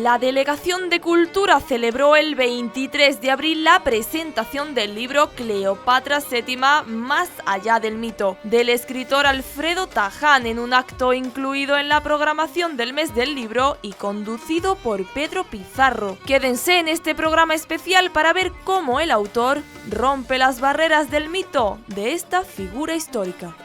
La Delegación de Cultura celebró el 23 de abril la presentación del libro Cleopatra VII, Más allá del mito, del escritor Alfredo Taján, en un acto incluido en la programación del mes del libro y conducido por Pedro Pizarro. Quédense en este programa especial para ver cómo el autor rompe las barreras del mito de esta figura histórica.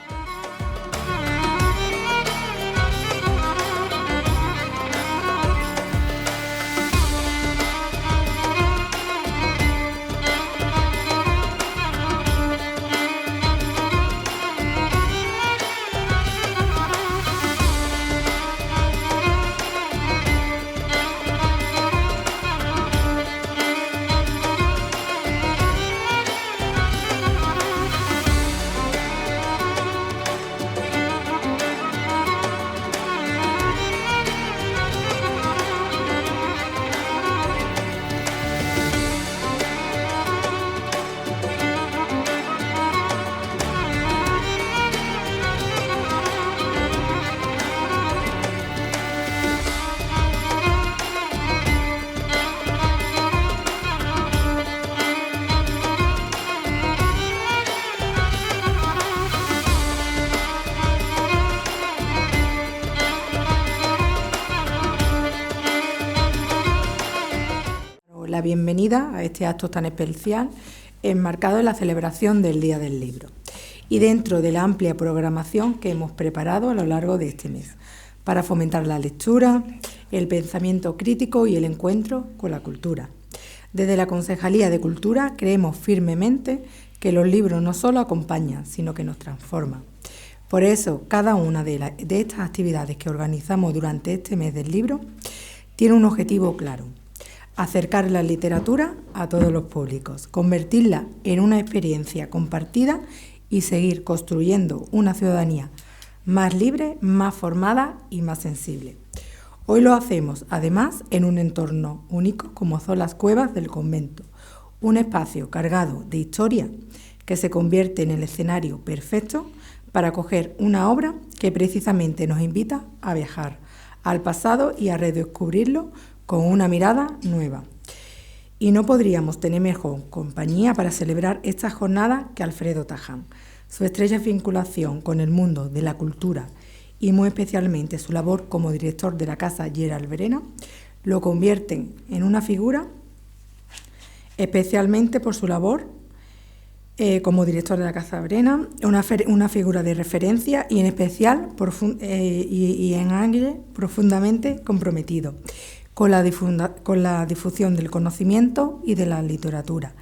La bienvenida a este acto tan especial enmarcado en la celebración del Día del Libro y dentro de la amplia programación que hemos preparado a lo largo de este mes para fomentar la lectura, el pensamiento crítico y el encuentro con la cultura. Desde la Concejalía de Cultura creemos firmemente que los libros no solo acompañan, sino que nos transforman. Por eso, cada una de estas actividades que organizamos durante este mes del libro tiene un objetivo claro: acercar la literatura a todos los públicos, convertirla en una experiencia compartida y seguir construyendo una ciudadanía más libre, más formada y más sensible. Hoy lo hacemos, además, en un entorno único como son las cuevas del convento, un espacio cargado de historia que se convierte en el escenario perfecto para acoger una obra que precisamente nos invita a viajar al pasado y a redescubrirlo con una mirada nueva. Y no podríamos tener mejor compañía para celebrar esta jornada que Alfredo Taján. Su estrecha vinculación con el mundo de la cultura y muy especialmente su labor como director de la Casa Gerald Verena lo convierten en una figura, especialmente por su labor como director de la Casa Verena, una figura de referencia y en especial y en Ángel profundamente comprometido con la difusión del conocimiento y de la literatura.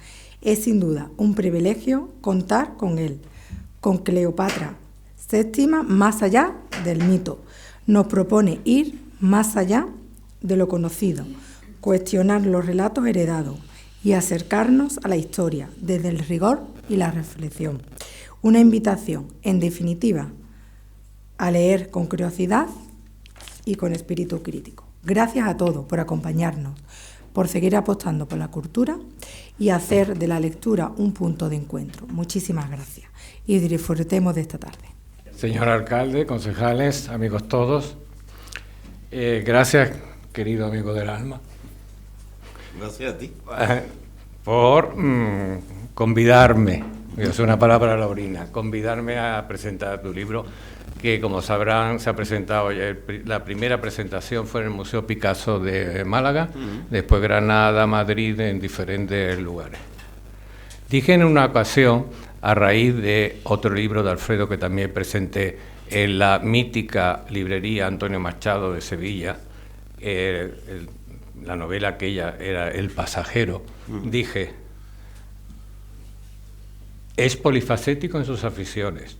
Es sin duda un privilegio contar con él, con Cleopatra VII, más allá del mito. Nos propone ir más allá de lo conocido, cuestionar los relatos heredados y acercarnos a la historia desde el rigor y la reflexión. Una invitación, en definitiva, a leer con curiosidad y con espíritu crítico. Gracias a todos por acompañarnos, por seguir apostando por la cultura y hacer de la lectura un punto de encuentro. Muchísimas gracias y disfrutemos de esta tarde. Señor alcalde, concejales, amigos todos, gracias, querido amigo del alma. Gracias a ti. Por convidarme, es una palabra laurina, convidarme a presentar tu libro, que como sabrán se ha presentado, la primera presentación fue en el Museo Picasso de Málaga, después Granada, Madrid, en diferentes lugares. Dije en una ocasión, a raíz de otro libro de Alfredo que también presenté en la mítica librería Antonio Machado de Sevilla, la novela aquella era El pasajero, dije, es polifacético en sus aficiones,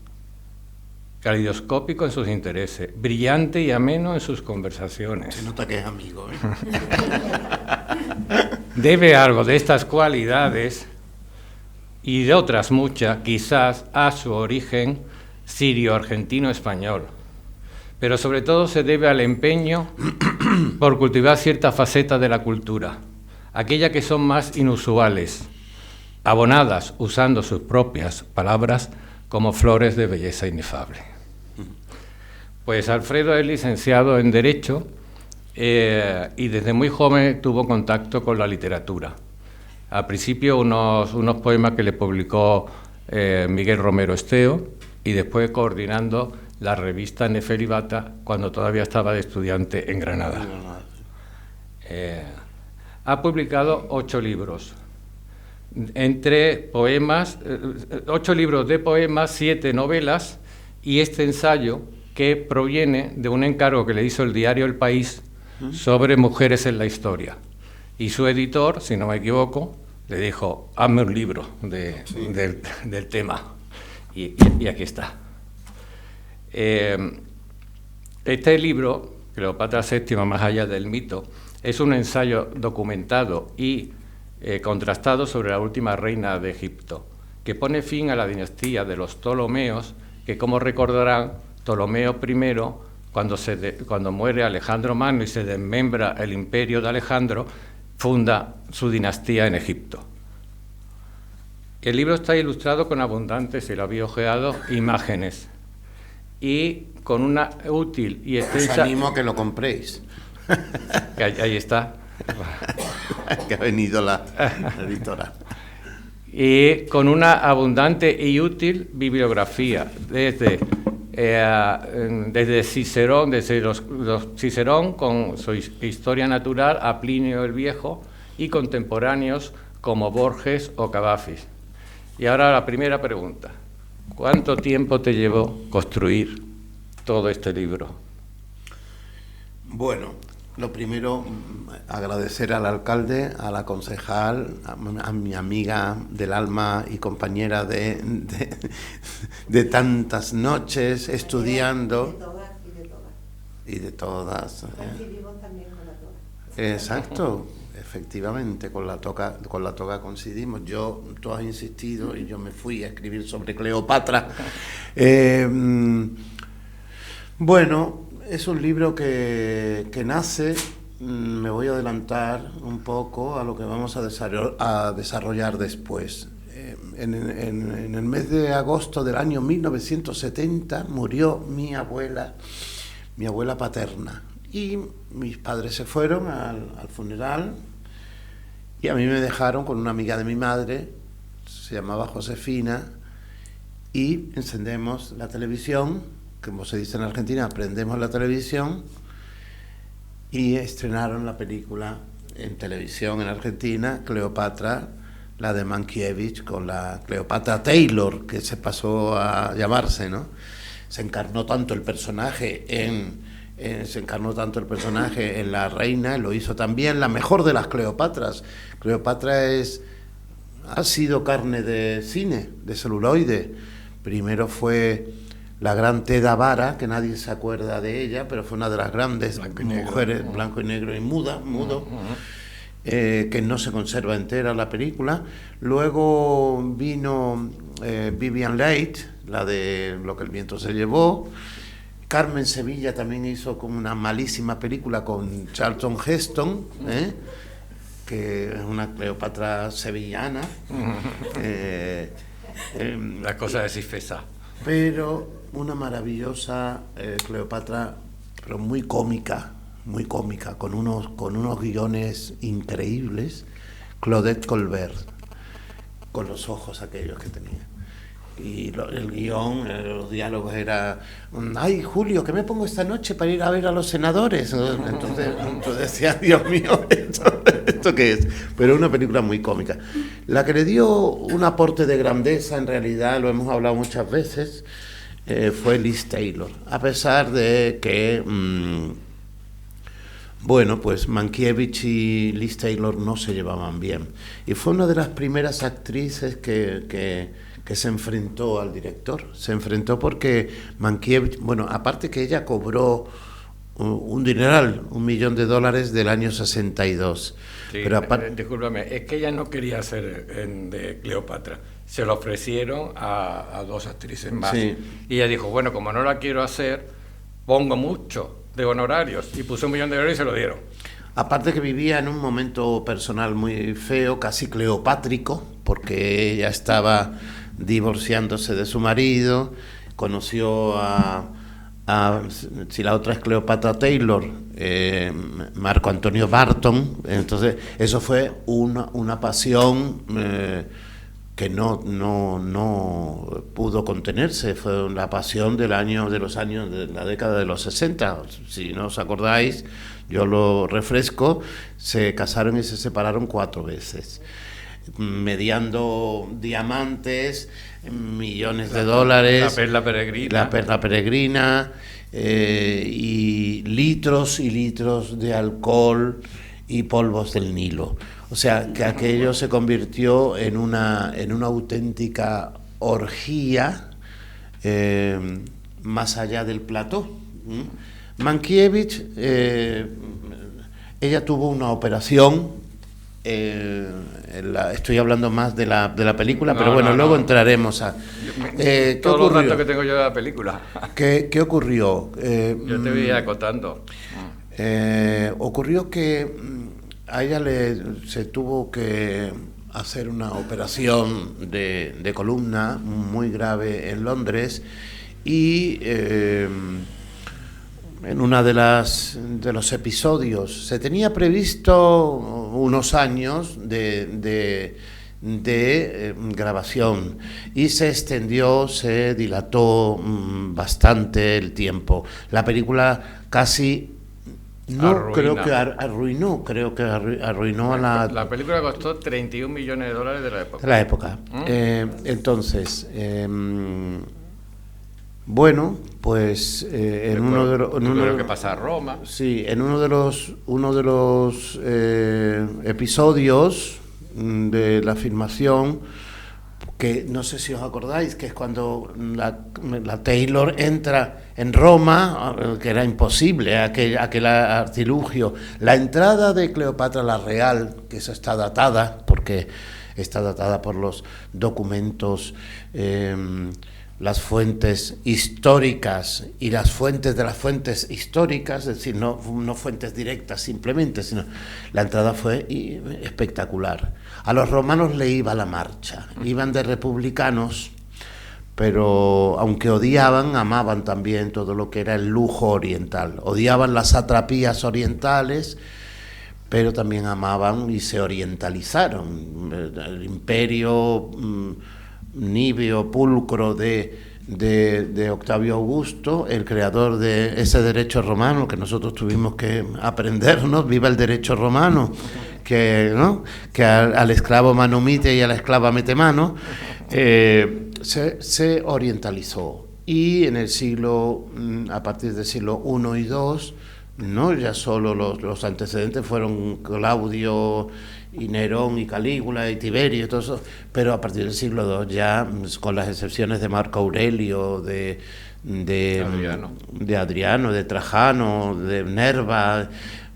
caleidoscópico en sus intereses, brillante y ameno en sus conversaciones. Se nota que es amigo, ¿eh? Debe algo de estas cualidades y de otras muchas, quizás, a su origen sirio-argentino-español. Pero sobre todo se debe al empeño por cultivar ciertas facetas de la cultura, aquellas que son más inusuales, abonadas, usando sus propias palabras, como flores de belleza inefable. Pues Alfredo es licenciado en Derecho y desde muy joven tuvo contacto con la literatura. Al principio unos poemas que le publicó Miguel Romero Esteo, y después coordinando la revista Nefelibata cuando todavía estaba de estudiante en Granada. Ha publicado 8 libros, entre poemas, 8 libros de poemas, 7 novelas y este ensayo que proviene de un encargo que le hizo el diario El País sobre mujeres en la historia. Y su editor, si no me equivoco, le dijo, hazme un libro del tema. Y aquí está. Este libro, Cleopatra VII, más allá del mito, es un ensayo documentado y contrastado sobre la última reina de Egipto, que pone fin a la dinastía de los Ptolomeos, que, como recordarán, Ptolomeo I, cuando muere Alejandro Magno y se desmembra el imperio de Alejandro, funda su dinastía en Egipto. El libro está ilustrado con abundantes, si lo habéis ojeado, imágenes y con una útil y extensa... Os animo a que lo compréis. Ahí está. Que ha venido la editora. Y con una abundante y útil bibliografía, desde Cicerón, Cicerón con su Historia Natural a Plinio el Viejo y contemporáneos como Borges o Cavafis. Y ahora la primera pregunta. ¿Cuánto tiempo te llevó construir todo este libro? Bueno, lo primero, agradecer al alcalde, a la concejal, a mi amiga del alma y compañera de tantas noches estudiando. Y de todas. Coincidimos también con la toga. Exacto, efectivamente, con la toga coincidimos. Tú has insistido y yo me fui a escribir sobre Cleopatra. Bueno, es un libro que nace, me voy a adelantar un poco a lo que vamos a desarrollar después. En el mes de agosto del año 1970 murió mi abuela paterna, y mis padres se fueron al funeral y a mí me dejaron con una amiga de mi madre, se llamaba Josefina, y encendemos la televisión, como se dice en Argentina, prendemos la televisión, y estrenaron la película en televisión en Argentina, Cleopatra, la de Mankiewicz, con la Cleopatra Taylor, que se pasó a llamarse, ¿no? Se encarnó tanto el personaje en la reina, lo hizo también la mejor de las Cleopatras. Cleopatra ha sido carne de cine, de celuloide. Primero fue la gran Teda Vara, que nadie se acuerda de ella, pero fue una de las grandes mujeres, blanco y negro y mudo, que no se conserva entera la película. Luego vino Vivian Leigh, la de Lo que el viento se llevó. Carmen Sevilla también hizo como una malísima película con Charlton Heston, que es una Cleopatra sevillana. La cosa de Cifesa. Pero una maravillosa Cleopatra, pero muy cómica, con unos guiones increíbles. Claudette Colbert, con los ojos aquellos que tenía. Y el guión, los diálogos era: ay, Julio, ¿qué me pongo esta noche para ir a ver a los senadores? Entonces decía, Dios mío, ¿esto qué es? Pero una película muy cómica. La que le dio un aporte de grandeza, en realidad, lo hemos hablado muchas veces, fue Liz Taylor. A pesar de que, bueno, pues Mankiewicz y Liz Taylor no se llevaban bien. Y fue una de las primeras actrices que se enfrentó al director. Se enfrentó porque Mankiewicz, bueno, aparte que ella cobró un dineral, $1 millón del año 62. Sí, pero discúlpame, es que ella no quería ser de Cleopatra. Se lo ofrecieron a 2 actrices más. Sí. Y ella dijo, bueno, como no la quiero hacer, pongo mucho de honorarios. Y puso $1 millón y se lo dieron. Aparte que vivía en un momento personal muy feo, casi cleopátrico, porque ella estaba divorciándose de su marido, conoció a si la otra es Cleopatra Taylor, Marco Antonio Barton. Entonces eso fue una pasión que no pudo contenerse. Fue la pasión de la década de los 60. Si no os acordáis, yo lo refresco, se casaron y se separaron 4 veces, mediando diamantes, millones de dólares, la perla peregrina, y litros de alcohol y polvos del Nilo. O sea, que aquello se convirtió en una auténtica orgía, más allá del plató. Mankiewicz, ella tuvo una operación, estoy hablando más de la película, pero bueno, luego entraremos a... todos los datos que tengo yo de la película. ¿Qué ocurrió? Yo te voy acotando. Ocurrió que a ella se tuvo que hacer una operación de columna muy grave en Londres, y en una de los episodios se tenía previsto unos años de grabación, y se extendió, se dilató bastante el tiempo. La película casi arruinó a la... La película costó 31 millones de dólares de la época. Entonces, bueno, pues en uno de los que pasa a Roma. Sí, en uno de los episodios de la filmación, que no sé si os acordáis, que es cuando la Taylor entra en Roma, que era imposible aquel artilugio. La entrada de Cleopatra la Real, que esa está datada, porque está datada por los documentos, las fuentes históricas y las fuentes de las fuentes históricas, es decir, no fuentes directas simplemente, sino la entrada fue espectacular. A los romanos le iba la marcha, iban de republicanos, pero aunque odiaban, amaban también todo lo que era el lujo oriental. Odiaban las satrapías orientales, pero también amaban y se orientalizaron. El imperio níveo, pulcro de Octavio Augusto, el creador de ese derecho romano que nosotros tuvimos que aprendernos. Viva el derecho romano, que al esclavo mano mite y a la esclava mete mano. Se orientalizó, y en el siglo, a partir del siglo I y II, no ya solo los antecedentes fueron Claudio y Nerón y Calígula y Tiberio y todo eso, pero a partir del siglo II ya, con las excepciones de Marco Aurelio, de Adriano, de Trajano, de Nerva,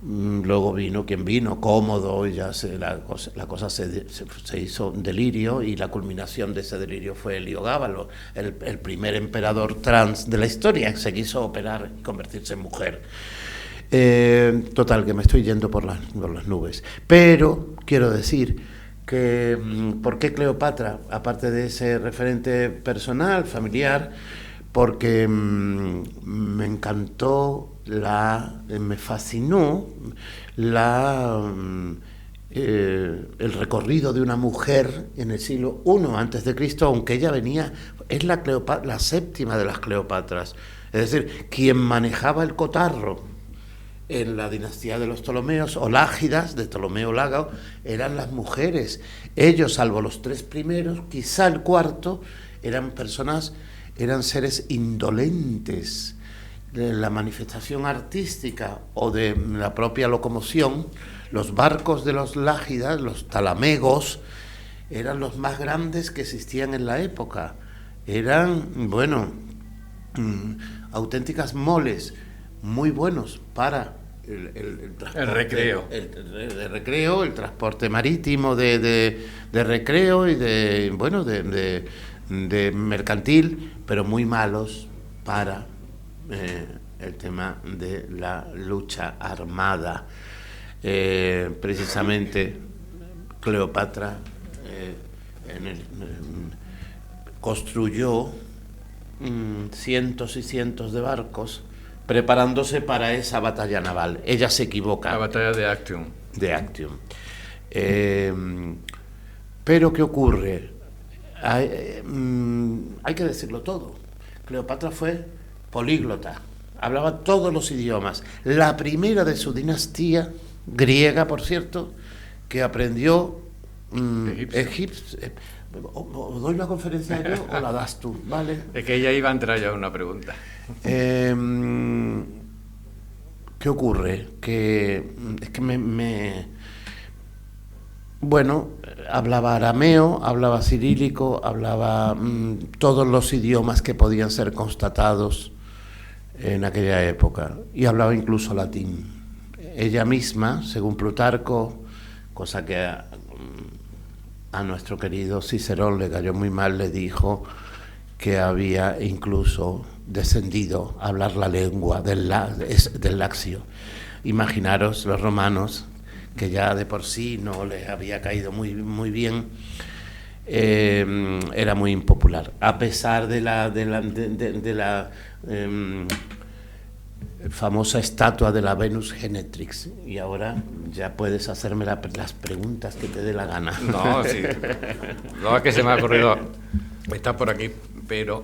luego vino Cómodo, y ya la cosa se hizo delirio, y la culminación de ese delirio fue Heliogábalo, el primer emperador trans de la historia, que se quiso operar y convertirse en mujer. Total, que me estoy yendo por las nubes, pero quiero decir que ¿por qué Cleopatra? Aparte de ese referente personal, familiar, porque me encantó, me fascinó el recorrido de una mujer en el siglo I antes de Cristo, aunque ella es la séptima de las Cleopatras, es decir, quien manejaba el cotarro en la dinastía de los Ptolomeos, o Lágidas, de Ptolomeo Lágago, eran las mujeres. Ellos, salvo los 3 primeros, quizá el cuarto, eran seres indolentes. De la manifestación artística o de la propia locomoción, los barcos de los Lágidas, los talamegos, eran los más grandes que existían en la época. Eran, auténticas moles, muy buenos para el recreo. El recreo, el transporte marítimo de recreo y de mercantil, pero muy malos para el tema de la lucha armada. Precisamente Cleopatra construyó cientos y cientos de barcos preparándose para esa batalla naval. Ella se equivoca. La batalla de Actium. De Actium. Pero ¿qué ocurre? Hay que decirlo todo. Cleopatra fue políglota, hablaba todos los idiomas. La primera de su dinastía, griega por cierto, que aprendió egipcio. ¿O doy la conferencia yo o la das tú? ¿Vale? Es que ella iba a entrar ya una pregunta. ¿Qué ocurre? Es que bueno, hablaba arameo, hablaba cirílico, hablaba todos los idiomas que podían ser constatados en aquella época, y hablaba incluso latín. Ella misma, según Plutarco, cosa que a nuestro querido Cicerón le cayó muy mal, le dijo que había incluso descendido a hablar la lengua del laxio. Imaginaros los romanos, que ya de por sí no les había caído muy bien, era muy impopular, a pesar de la famosa estatua de la Venus Genetrix. Y ahora ya puedes hacerme las preguntas que te dé la gana. No, sí. No, es que se me ha ocurrido, está por aquí, pero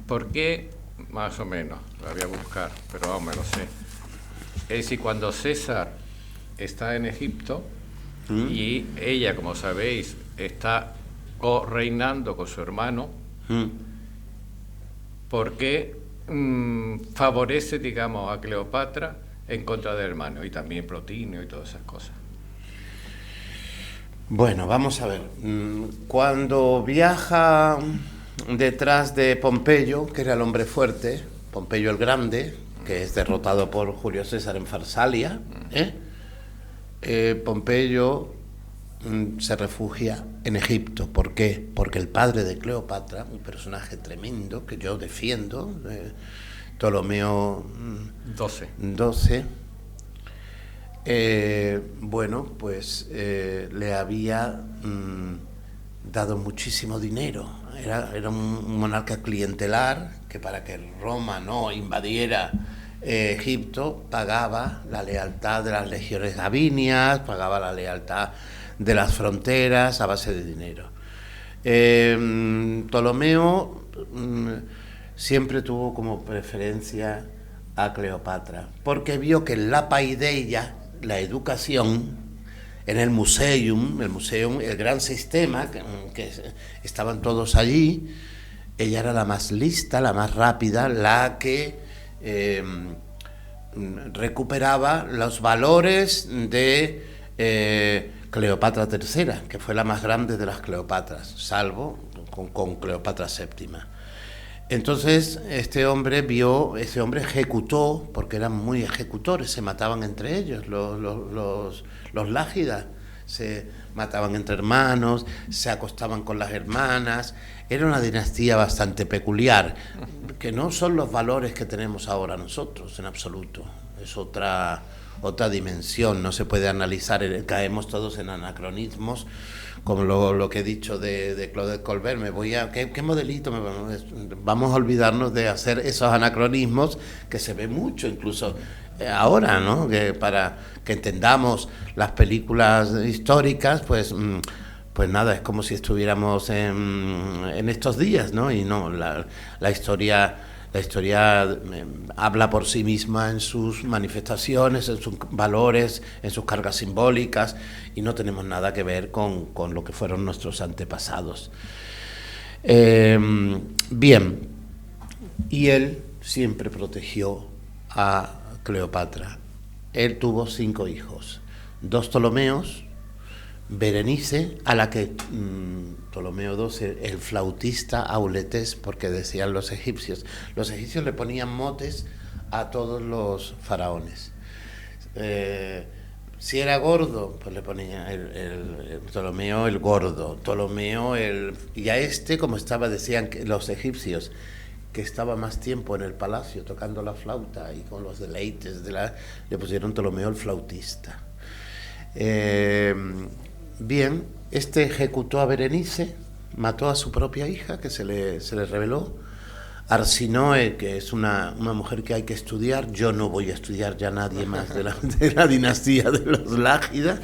¿por qué? Más o menos, la voy a buscar, pero vamos, me lo sé. Es decir, cuando César está en Egipto y ella, como sabéis, está reinando con su hermano, ¿por qué favorece, digamos, a Cleopatra en contra del hermano? Y también Plotinio y todas esas cosas. Bueno, vamos a ver. Cuando viaja detrás de Pompeyo, que era el hombre fuerte, Pompeyo el Grande, que es derrotado por Julio César en Farsalia, Pompeyo se refugia en Egipto. ¿Por qué? Porque el padre de Cleopatra, un personaje tremendo que yo defiendo, Ptolomeo XII, bueno, pues le había dado muchísimo dinero. Era un monarca clientelar que, para que Roma no invadiera Egipto, pagaba la lealtad de las legiones gabinias, pagaba la lealtad de las fronteras a base de dinero. Ptolomeo siempre tuvo como preferencia a Cleopatra, porque vio que en la paideia, la educación, en el museum, el gran sistema, que estaban todos allí, ella era la más lista, la más rápida, la que recuperaba los valores de Cleopatra III, que fue la más grande de las Cleopatras, salvo con Cleopatra VII. Entonces este hombre ejecutó, porque eran muy ejecutores, se mataban entre ellos, los lágidas se mataban entre hermanos, se acostaban con las hermanas. Era una dinastía bastante peculiar, que no son los valores que tenemos ahora nosotros en absoluto, es otra dimensión, no se puede analizar, caemos todos en anacronismos, como lo que he dicho de Claudette Colbert. ¿Qué modelito? Vamos a olvidarnos de hacer esos anacronismos, que se ve mucho incluso ahora, ¿no? Que para que entendamos las películas históricas, pues nada, es como si estuviéramos en estos días, ¿no? Y no, la historia habla por sí misma en sus manifestaciones, en sus valores, en sus cargas simbólicas, y no tenemos nada que ver con lo que fueron nuestros antepasados. Bien, y él siempre protegió a Cleopatra. Él tuvo 5 hijos, 2 Ptolomeos, Berenice, a la que Ptolomeo XII, el flautista Auletes, porque decían los egipcios le ponían motes a todos los faraones. Si era gordo, pues le ponía el Ptolomeo el gordo, Ptolomeo y a como decían los egipcios, que estaba más tiempo en el palacio tocando la flauta y con los deleites le pusieron Ptolomeo el flautista. Bien, ejecutó a Berenice, mató a su propia hija, que se le reveló. Arsinoe, que es una mujer que hay que estudiar. Yo no voy a estudiar ya nadie más de la dinastía de los Lágida,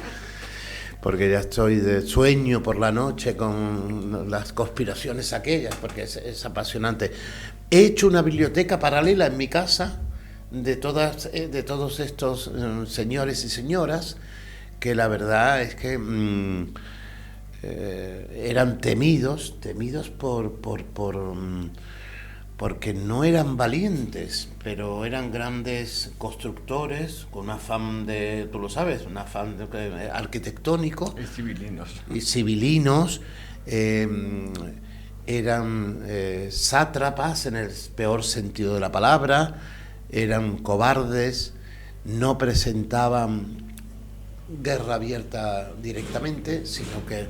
porque ya estoy de sueño por la noche con las conspiraciones aquellas, porque es apasionante. He hecho una biblioteca paralela en mi casa de todos estos señores y señoras, que la verdad es que eran temidos porque no eran valientes, pero eran grandes constructores con un afán de, tú lo sabes, un afán arquitectónico. Y civilinos. Eran sátrapas en el peor sentido de la palabra, eran cobardes, no presentaban guerra abierta directamente, sino que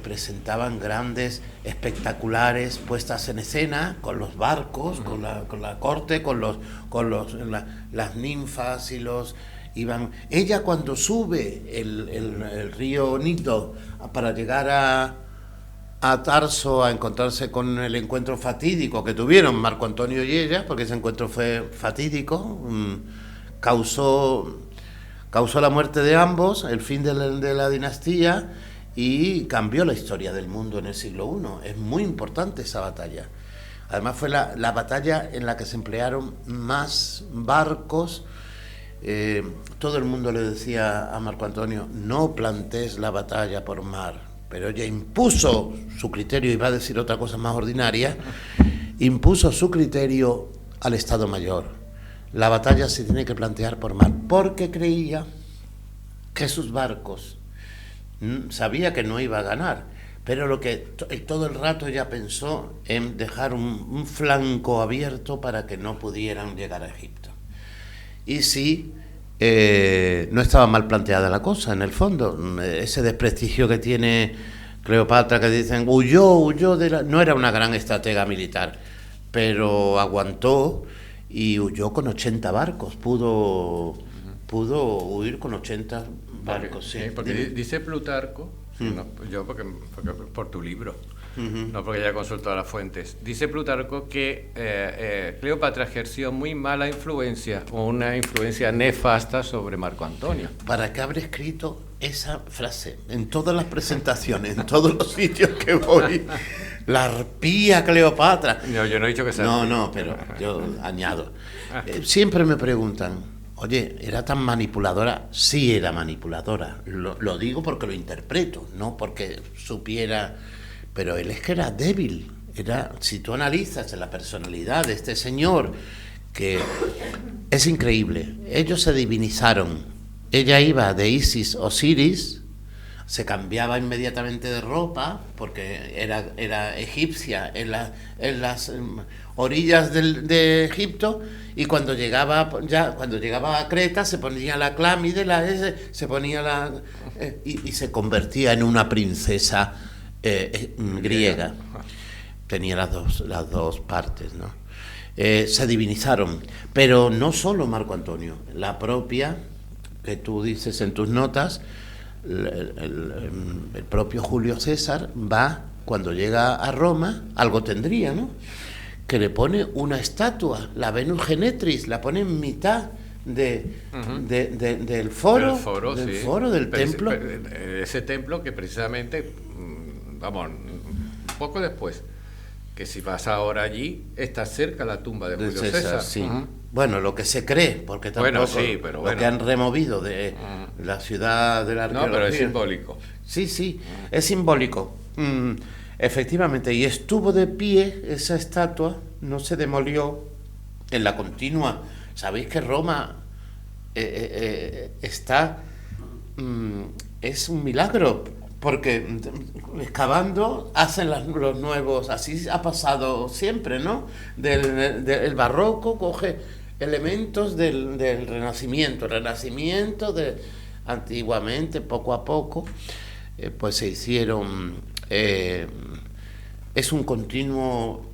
presentaban grandes, espectaculares puestas en escena con los barcos, con la corte, las ninfas y los iban. Ella, cuando sube el río Nito para llegar a Tarso a encontrarse con el encuentro fatídico que tuvieron Marco Antonio y ella, porque ese encuentro fue fatídico, causó la muerte de ambos, el fin de la dinastía, y cambió la historia del mundo en el siglo I. Es muy importante esa batalla. Además fue la batalla en la que se emplearon más barcos. Todo el mundo le decía a Marco Antonio: no plantees la batalla por mar, pero ella impuso su criterio, iba a decir otra cosa más ordinaria, impuso su criterio al Estado Mayor. La batalla se tiene que plantear por mar, porque creía que sus barcos, sabía que no iba a ganar, pero lo que todo el rato ella pensó en dejar un flanco abierto para que no pudieran llegar a Egipto. Y sí, no estaba mal planteada la cosa, en el fondo. Ese desprestigio que tiene Cleopatra, que dicen huyó no era una gran estratega militar, pero aguantó y huyó con 80 barcos, pudo huir con 80 barcos. Sí. Porque dice Plutarco, no, yo porque por tu libro, no porque ya consultado las fuentes, dice Plutarco que Cleopatra ejerció muy mala influencia, o una influencia nefasta sobre Marco Antonio. ¿Para qué habré escrito esa frase en todas las presentaciones, en todos los sitios que voy? La arpía Cleopatra. No, yo no he dicho que sea. No, pero yo añado. Siempre me preguntan: oye, ¿era tan manipuladora? Sí, era manipuladora. Lo digo porque lo interpreto, no porque supiera. Pero él es que era débil. Si tú analizas la personalidad de este señor, que es increíble. Ellos se divinizaron. Ella iba de Isis Osiris, se cambiaba inmediatamente de ropa porque era egipcia en las orillas de Egipto, y cuando llegaba a Creta se ponía la clámide, se ponía y se convertía en una princesa griega. Tenía las dos partes, ¿no? Se divinizaron, pero no solo Marco Antonio, la propia, que tú dices en tus notas, el propio Julio César va, cuando llega a Roma, algo tendría, ¿no?, que le pone una estatua, la Venus Genetris, la pone en mitad del foro, del templo. Ese templo que precisamente, poco después, que si vas ahora allí, está cerca la tumba de Julio César. Sí. Bueno, lo que se cree, porque tampoco lo que han removido de la ciudad de la arqueología. No, pero es simbólico. Sí, es simbólico. Efectivamente, y estuvo de pie esa estatua, no se demolió en la continua. Sabéis que Roma está... es un milagro, porque excavando hacen los nuevos, así ha pasado siempre, ¿no? El barroco coge elementos del renacimiento, antiguamente, poco a poco, pues se hicieron, es un continuo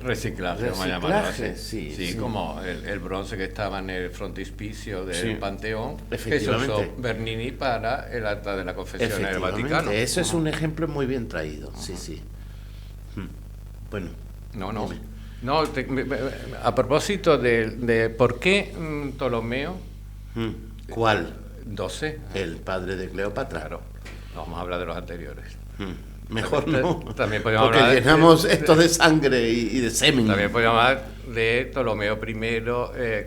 reciclaje, vamos a llamarlo así. Sí. Como el bronce que estaba en el frontispicio del Panteón, que se Efectivamente. usó Bernini para el acta de la confesión en el Vaticano. Eso es un ejemplo muy bien traído, sí. Bueno. No. Dime. No, a propósito de por qué Ptolomeo... ¿Cuál? 12. El padre de Cleopatra. Claro, no vamos a hablar de los anteriores. Mejor no, también podríamos porque hablar llenamos esto de sangre y de semen. También podríamos hablar de Ptolomeo I,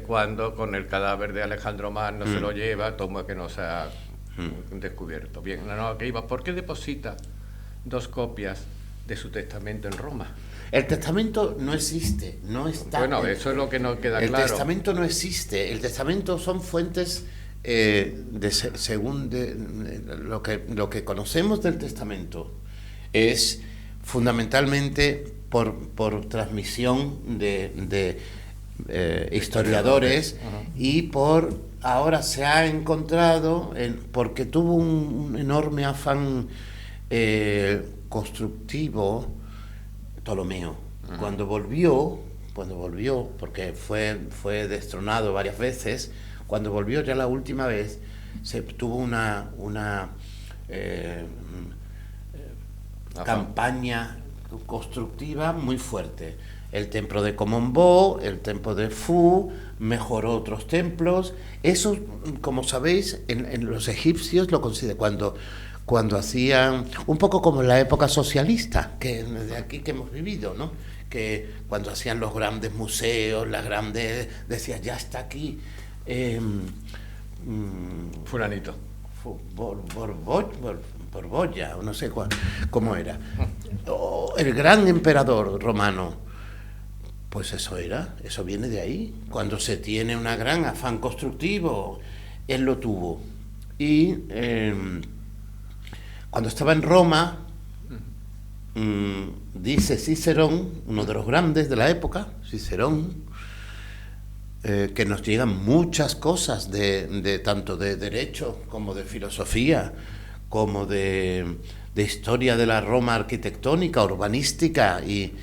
cuando con el cadáver de Alejandro Magno se lo lleva, toma que no se ha descubierto. Bien, que iba. ¿Por qué deposita 2 copias de su testamento en Roma? El testamento no existe, no está. Bueno, eso es lo que no queda claro. El testamento no existe. El testamento son fuentes según lo que conocemos del testamento es fundamentalmente por transmisión de historiadores y ahora se ha encontrado porque tuvo un enorme afán constructivo Ptolomeo. Cuando volvió, porque fue destronado varias veces, cuando volvió ya la última vez, se tuvo una campaña constructiva muy fuerte. El templo de Komombo, el templo de Fu, mejoró otros templos. Eso, como sabéis, en los egipcios lo consideran cuando hacían, un poco como en la época socialista, que de aquí que hemos vivido, ¿no? Que cuando hacían los grandes museos, decía, ya está aquí Fulanito. Borbolla, o no sé cómo era. El gran emperador romano. Pues eso viene de ahí. Cuando se tiene un gran afán constructivo, él lo tuvo. Y cuando estaba en Roma, dice Cicerón, uno de los grandes de la época, Cicerón, que nos llegan muchas cosas tanto de derecho como de filosofía, como de historia de la Roma arquitectónica, urbanística, y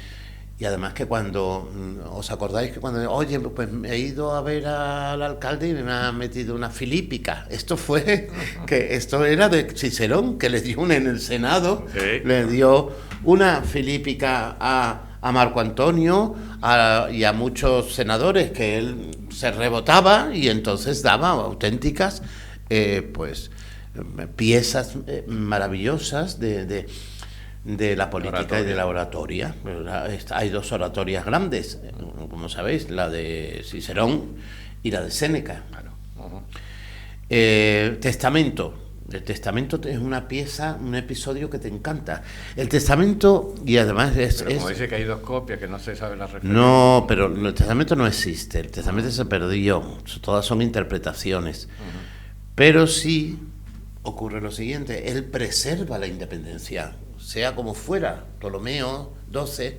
además que cuando, ¿os acordáis que cuando, oye, pues he ido a ver al alcalde y me ha metido una filípica? Esto era de Cicerón, que le dio en el Senado, le dio una filípica a Marco Antonio y a muchos senadores, que él se rebotaba y entonces daba auténticas piezas maravillosas de la política y de la oratoria. Hay 2 oratorias grandes, como sabéis, la de Cicerón y la de Séneca. Claro. Testamento. El testamento es una pieza, un episodio que te encanta. El testamento, y además como dice que hay 2 copias, que no se sabe la referencia. No, pero el testamento no existe. El testamento se perdió. Todas son interpretaciones. Pero sí ocurre lo siguiente: él preserva la independencia. Sea como fuera, Ptolomeo XII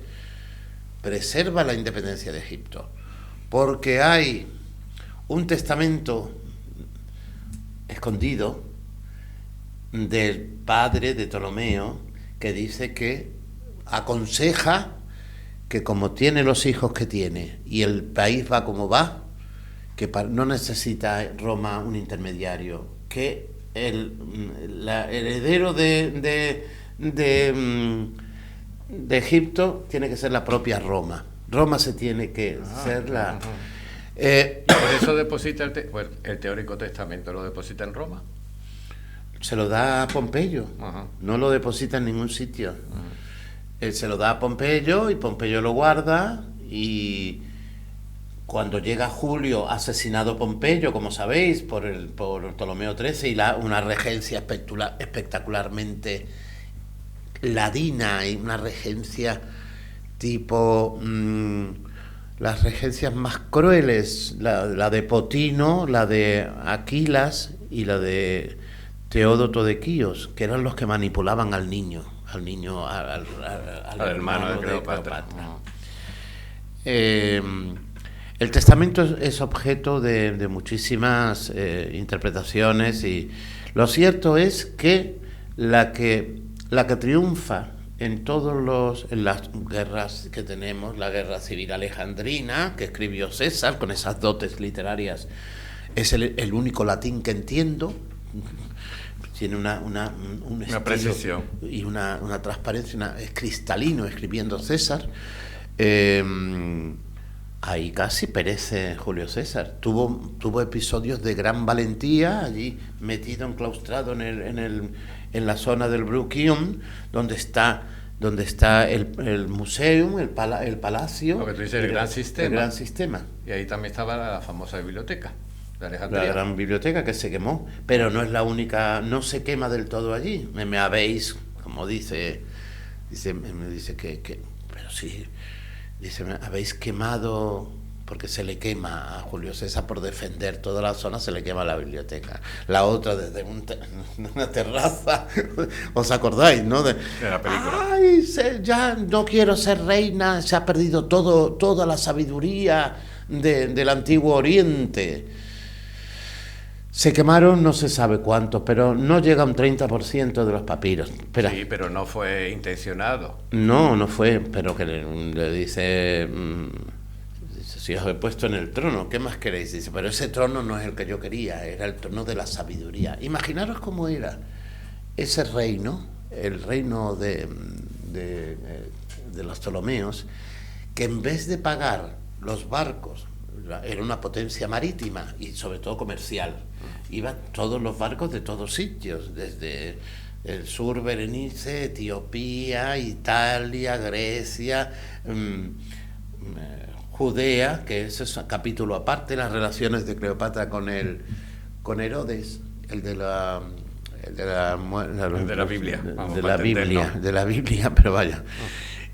preserva la independencia de Egipto, porque hay un testamento escondido del padre de Ptolomeo que dice que aconseja que, como tiene los hijos que tiene y el país va como va, que no necesita Roma un intermediario, que el heredero de Egipto tiene que ser la propia Roma. Roma se tiene que ser la... Por eso deposita el teórico testamento, lo deposita en Roma. Se lo da a Pompeyo, no lo deposita en ningún sitio. Se lo da a Pompeyo y Pompeyo lo guarda, y cuando llega Julio, asesinado Pompeyo, como sabéis, por Ptolomeo XIII, y una regencia espectacularmente ladina, y una regencia tipo las regencias más crueles, la de Potino, la de Aquilas y la de Teódoto de Quíos, que eran los que manipulaban al niño, al hermano de Cleopatra. El testamento es objeto de muchísimas interpretaciones, y lo cierto es que la que triunfa en las guerras que tenemos, la guerra civil alejandrina, que escribió César con esas dotes literarias, es el único latín que entiendo. tiene un estilo precisión y una transparencia, es cristalino escribiendo César. Ahí casi perece Julio César. Tuvo episodios de gran valentía allí metido, enclaustrado en la zona del Bruchium, donde está el museo, el palacio. Lo que tú dices, el gran sistema. El gran sistema. Y ahí también estaba la famosa biblioteca de Alejandría. La gran biblioteca que se quemó, pero no es la única, no se quema del todo allí. Me habéis, como me dice que pero sí, dice, me habéis quemado, porque se le quema a Julio César por defender toda la zona, se le quema la biblioteca. La otra desde una terraza, ¿os acordáis, no? De la película. Ay, ya no quiero ser reina, se ha perdido toda la sabiduría del antiguo Oriente. Se quemaron no se sabe cuántos, pero no llega a un 30% de los papiros. Sí, pero no fue intencionado. No fue, pero que le dice, si os he puesto en el trono, ¿qué más queréis? Dice, pero ese trono no es el que yo quería, era el trono de la sabiduría. Imaginaros cómo era ese reino, el reino de los Ptolomeos, que en vez de pagar los barcos, era una potencia marítima y sobre todo comercial. Iban todos los barcos de todos sitios, desde el sur Berenice, Etiopía, Italia, Grecia, Judea, que ese es un capítulo aparte, las relaciones de Cleopatra con Herodes, el de la Biblia. De la Biblia, pero vaya.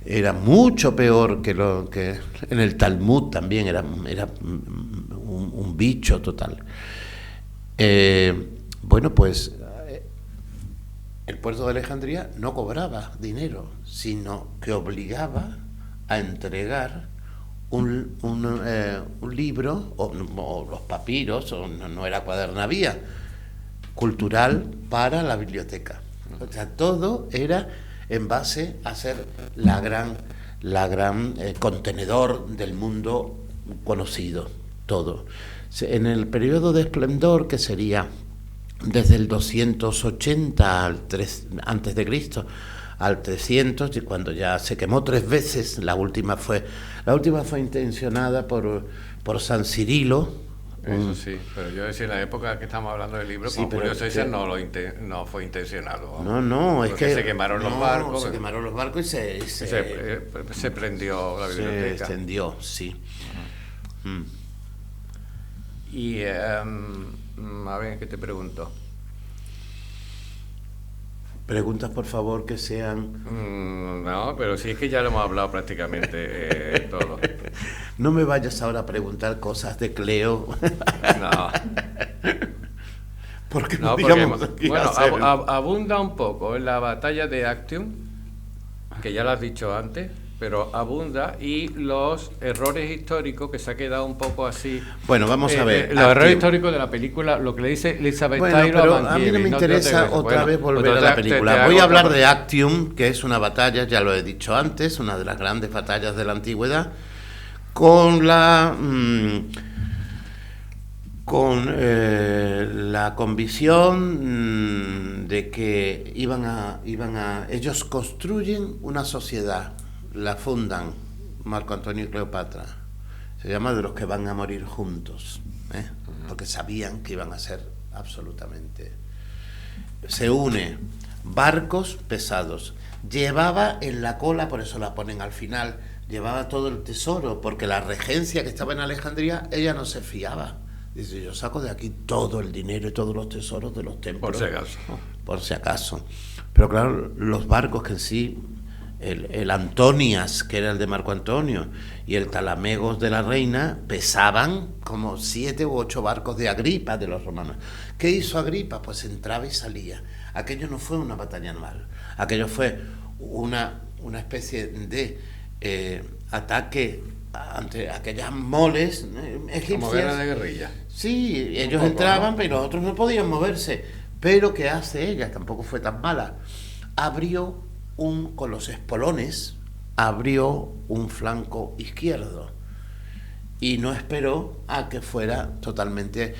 Era mucho peor que lo que en el Talmud también era un bicho total. Bueno, pues el puerto de Alejandría no cobraba dinero, sino que obligaba a entregar un libro, o los papiros, o no era cuadernavía, cultural para la biblioteca. O sea, todo era en base a ser la gran contenedor del mundo conocido, todo. En el periodo de esplendor, que sería desde el 280 antes de Cristo al 300, y cuando ya se quemó 3 veces, la última fue intencionada por San Cirilo. Eso sí, pero yo decía, en la época que estamos hablando del libro, sí, con Julio César no fue intencionado. No, es que se quemaron los barcos. Se quemaron los barcos y se prendió la biblioteca. Se extendió, sí. Y a ver, ¿qué te pregunto? Preguntas, por favor, que sean... No, pero sí, es que ya lo hemos hablado prácticamente todo. No me vayas ahora a preguntar cosas de Cleo. No. Porque bueno, abunda un poco en la batalla de Actium, que ya lo has dicho antes, pero abunda, y los errores históricos, que se ha quedado un poco así. Bueno, vamos a ver. Los errores históricos de la película, lo que le dice Elizabeth Taylor pero a Mankiewicz. A mí no me interesa otra vez volver a la película. Voy a hablar de Actium, que es una batalla, ya lo he dicho antes, una de las grandes batallas de la antigüedad, con la convicción de que ellos construyen una sociedad, la fundan, Marco Antonio y Cleopatra. Se llama de los que van a morir juntos, porque sabían que iban a ser absolutamente... Se une barcos pesados. Llevaba en la cola, por eso la ponen al final, llevaba todo el tesoro, porque la regencia que estaba en Alejandría, ella no se fiaba. Dice, yo saco de aquí todo el dinero y todos los tesoros de los templos. Por si acaso. Pero claro, los barcos que en sí... El Antonias, que era el de Marco Antonio, y el Talamegos de la Reina, pesaban como 7 u 8 barcos de Agripa, de los romanos. ¿Qué hizo Agripa? Pues entraba y salía. Aquello no fue una batalla naval, aquello fue una especie de ataque ante aquellas moles egipcias. Como guerra de guerrilla. Sí, ellos entraban, pero los otros no podían moverse. Pero ¿qué hace ella? Tampoco fue tan mala. Con los espolones, abrió un flanco izquierdo y no esperó a que fuera totalmente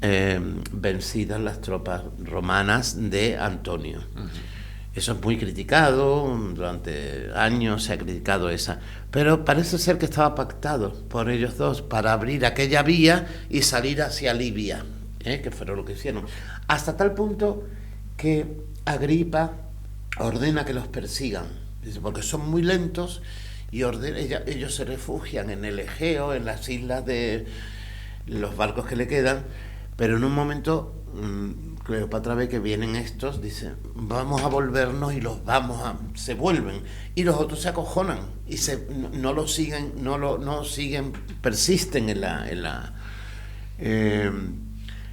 vencidas las tropas romanas de Antonio. Eso es muy criticado, durante años se ha criticado esa, pero parece ser que estaba pactado por ellos dos para abrir aquella vía y salir hacia Libia, que fueron lo que hicieron, hasta tal punto que Agripa ordena que los persigan, dice, porque son muy lentos, y ellos se refugian en el Egeo, en las islas de los barcos que le quedan, pero en un momento Cleopatra ve que vienen estos, dice, vamos a volvernos, y se vuelven, y los otros se acojonan y no lo siguen, persisten en la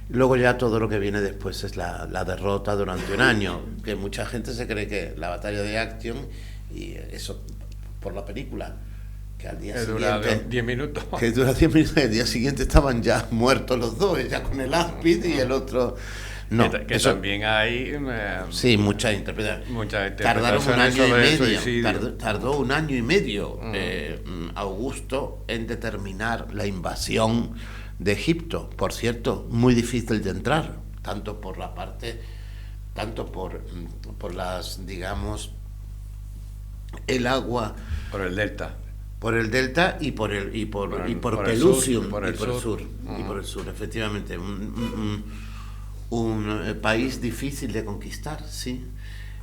luego ya todo lo que viene después es la derrota durante un año, que mucha gente se cree que la batalla de Actium, y eso por la película, que al día siguiente dura 10 minutos. Que dura 10 minutos, el día siguiente estaban ya muertos los dos, ella con el áspid y el otro... No, que eso, también hay... sí, muchas interpretaciones. Tardaron un año y medio. Tardó un año y medio Augusto en determinar la invasión de Egipto. Por cierto, muy difícil de entrar, tanto por las, digamos, el agua... Por el delta. Por el delta y por Pelusium, por el sur, efectivamente. Un país difícil de conquistar, sí.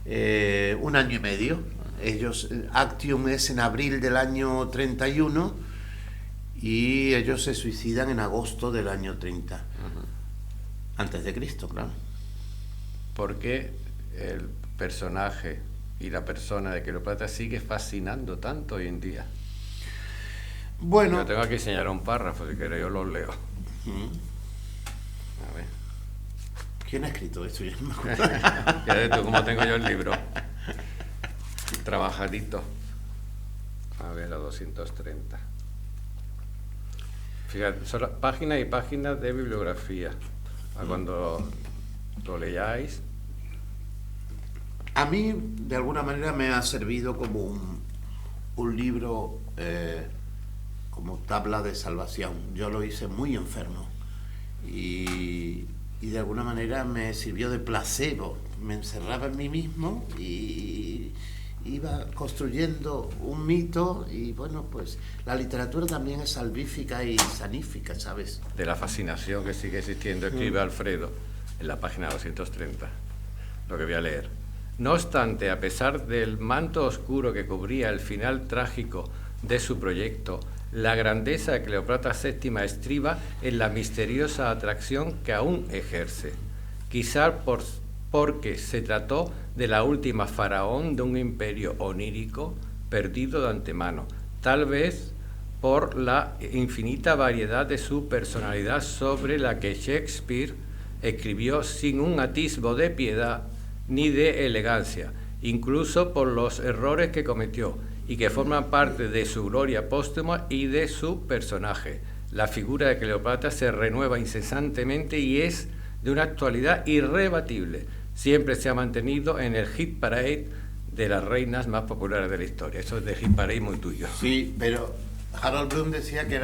Un año y medio. Actium es en abril del año 31 y ellos se suicidan en agosto del año 30. Antes de Cristo, claro. ¿Por qué el personaje y la persona de Cleopatra sigue fascinando tanto hoy en día? Bueno... Yo tengo que enseñar un párrafo, si queréis yo los leo. A ver. ¿Quién ha escrito esto? Ya tú, como tengo yo el libro. Trabajadito. A ver, a 230. Fíjate, son páginas y páginas de bibliografía. Cuando lo leáis. A mí, de alguna manera, me ha servido como un libro, como tabla de salvación. Yo lo hice muy enfermo. Y de alguna manera me sirvió de placebo, me encerraba en mí mismo y iba construyendo un mito, y bueno, pues la literatura también es salvífica y sanífica, ¿sabes? De la fascinación que sigue existiendo, escribe Alfredo en la página 230, lo que voy a leer. No obstante, a pesar del manto oscuro que cubría el final trágico de su proyecto, la grandeza de Cleopatra VII estriba en la misteriosa atracción que aún ejerce, quizá porque se trató de la última faraón de un imperio onírico perdido de antemano, tal vez por la infinita variedad de su personalidad sobre la que Shakespeare escribió sin un atisbo de piedad ni de elegancia, incluso por los errores que cometió, y que forman parte de su gloria póstuma y de su personaje. La figura de Cleopatra se renueva incesantemente y es de una actualidad irrebatible. Siempre se ha mantenido en el hit parade de las reinas más populares de la historia. Eso es de hit parade muy tuyo. Sí, pero Harold Bloom decía que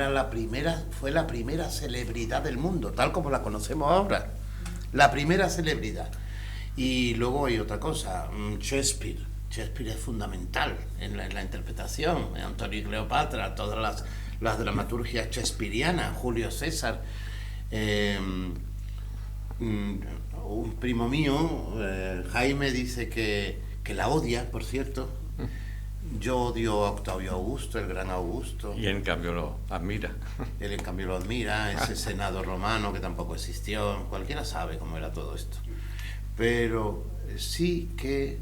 fue la primera celebridad del mundo, tal como la conocemos ahora. La primera celebridad. Y luego hay otra cosa, Shakespeare es fundamental en la interpretación, Antonio y Cleopatra, todas las dramaturgias shakespearianas, Julio César. Un primo mío, Jaime, dice que la odia, por cierto. Yo odio a Octavio Augusto, el gran Augusto. Y en cambio lo admira. Él en cambio lo admira, ese senado romano que tampoco existió, cualquiera sabe cómo era todo esto. Pero sí que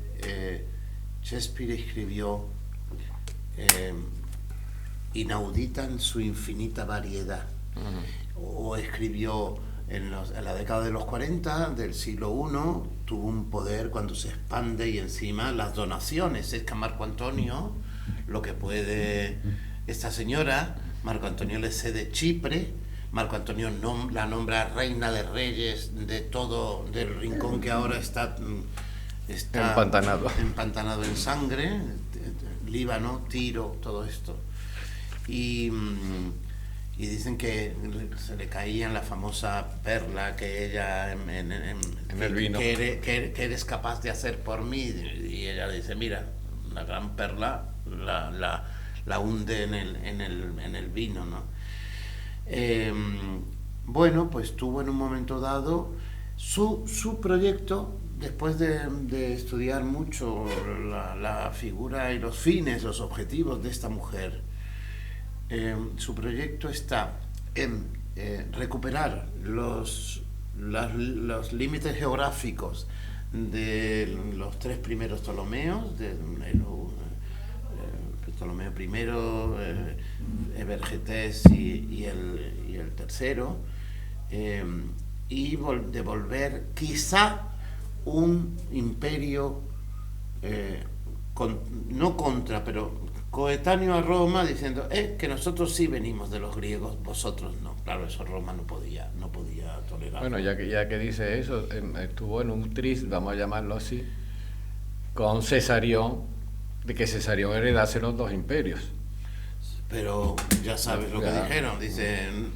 Shakespeare escribió inaudita en su infinita variedad. O escribió en la década de los 40 del siglo I, tuvo un poder cuando se expande, y encima las donaciones. Es que a Marco Antonio, lo que puede esta señora, Marco Antonio le cede Chipre, Marco Antonio la nombra reina de reyes de todo, del rincón que ahora está empantanado en sangre, Líbano, Tiro, todo esto. Y y dicen que se le caía en la famosa perla que ella en el vino, que eres capaz de hacer por mí, y ella le dice, mira, una gran perla la hunde en el vino, ¿no? Bueno, pues tuvo en un momento dado su proyecto, después de estudiar mucho la figura y los fines, los objetivos de esta mujer. Su proyecto está en recuperar los límites geográficos de los 3 primeros Ptolomeos, de Ptolomeo I, Evergetés y el tercero, y devolver quizá un imperio no contra, pero coetáneo a Roma, diciendo que nosotros sí venimos de los griegos, vosotros no. Claro, eso Roma no podía tolerar. Bueno, ya que dice eso, estuvo en un tris, vamos a llamarlo así, con Cesarión, de que Cesarión heredase los 2 imperios. Pero ya sabes lo que dijeron, dicen...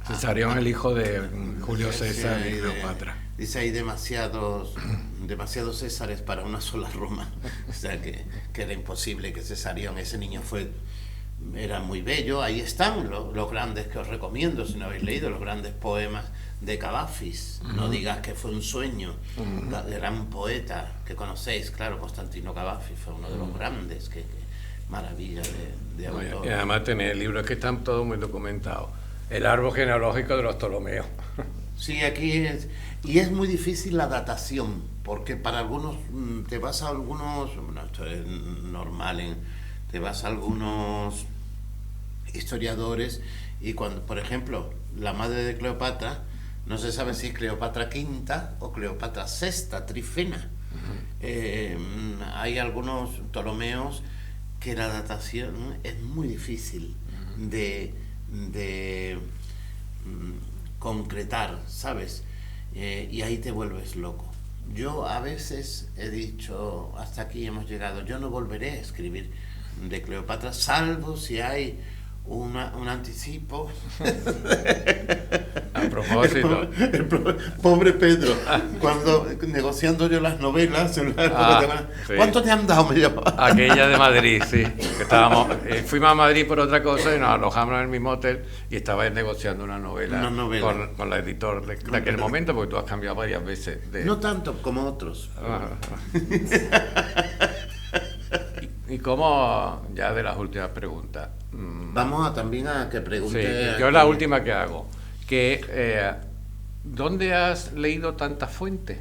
Cesarión, el hijo de Julio César y Cleopatra. Dice, hay demasiados Césares para una sola Roma. O sea, que era imposible que Cesarión, ese niño era muy bello. Ahí están los grandes que os recomiendo, si no habéis leído, los grandes poemas de Cavafis. No digas que fue un sueño. Gran poeta que conocéis, claro, Constantino Cavafis fue uno de los grandes. Que maravilla de autor. Y además tenéis libros que están todos muy documentados. El árbol genealógico de los Ptolomeos. Sí, aquí es... Y es muy difícil la datación, porque para algunos, te vas a algunos... Bueno, esto es normal, te vas a algunos historiadores y cuando, por ejemplo, la madre de Cleopatra, no se sabe si es Cleopatra V o Cleopatra VI, Trifena. Hay algunos Ptolomeos que la datación es muy difícil de concretar, ¿sabes? Y ahí te vuelves loco. Yo a veces he dicho, hasta aquí hemos llegado, yo no volveré a escribir de Cleopatra, salvo si hay un anticipo. A propósito, el pobre Pedro, cuando negociando yo las novelas, en la época sí. ¿Cuánto te han dado? Me llamaba. Aquella de Madrid, sí. Que estábamos, fuimos a Madrid por otra cosa y nos alojamos en el mismo hotel y estaba él negociando una novela. Con la editor de aquel momento, porque tú has cambiado varias veces. No tanto como otros. Y cómo, ya de las últimas preguntas. Vamos también a que pregunte. Sí, yo la última que hago, que ¿dónde has leído tantas fuentes?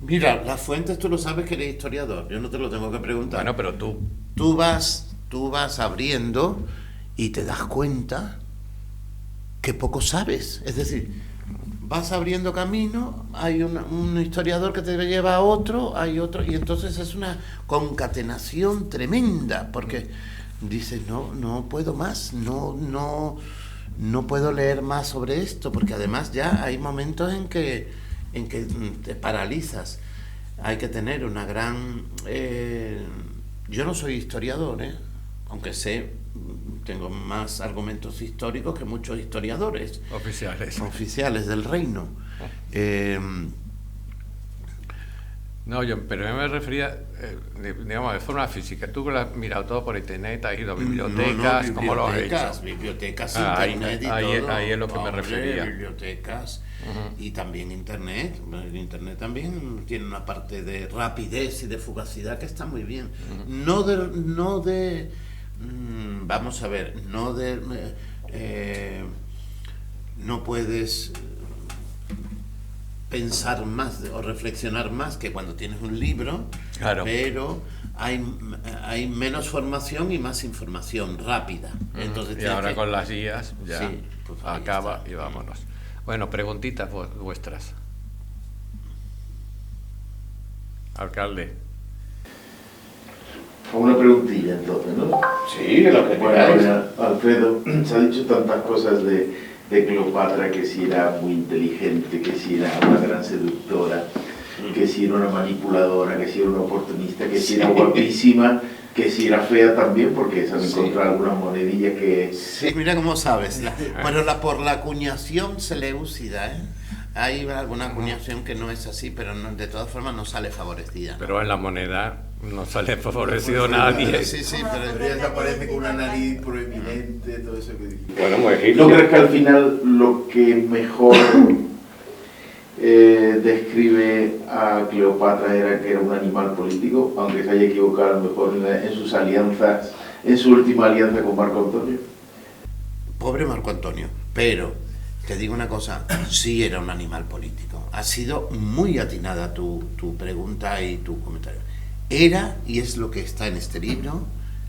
Mira, las fuentes tú lo sabes que eres historiador, yo no te lo tengo que preguntar. Bueno, pero tú vas abriendo y te das cuenta que poco sabes. Es decir, vas abriendo camino, hay un historiador que te lleva a otro, hay otro, y entonces es una concatenación tremenda, porque dices, no puedo más, no puedo leer más sobre esto, porque además ya hay momentos en que te paralizas. Hay que tener una gran... yo no soy historiador, aunque tengo más argumentos históricos que muchos historiadores oficiales del reino. No, pero yo me refería, digamos, de forma física. Tú lo has mirado todo por internet, has ido a bibliotecas, ¿cómo lo has hecho? Bibliotecas, internet y todo. Ahí es lo que me refería. Bibliotecas y también internet. El internet también tiene una parte de rapidez y de fugacidad que está muy bien. Vamos a ver, no puedes pensar más o reflexionar más que cuando tienes un libro, claro. Pero hay menos formación y más información rápida. Entonces, y ahora con las guías ya sí, pues acaba y vámonos. Bueno, preguntitas vuestras. Alcalde. Una preguntilla entonces, ¿no? Sí, lo que bueno, Alfredo, se ha dicho tantas cosas de Cleopatra, que si era muy inteligente, que si era una gran seductora, que si era una manipuladora, que si era una oportunista, que si era guapísima, Que si era fea también, porque se han Sí. encontrado algunas monedillas que... Sí, mira cómo sabes. Pero por la acuñación seleucida, ¿eh? Hay alguna acuñación que no es así, pero de todas formas no sale favorecida. Pero en la moneda no sale favorecido nadie. Sí, sí, pero Ya aparece con una nariz proeminente, todo eso que dice. Bueno, muy ¿No egipcio. crees que al final lo que mejor describe a Cleopatra era que era un animal político, aunque se haya equivocado a lo mejor en sus alianzas, en su última alianza con Marco Antonio? Pobre Marco Antonio, pero te digo una cosa, sí era un animal político. Ha sido muy atinada tu pregunta y tu comentario. Era, y es lo que está en este libro,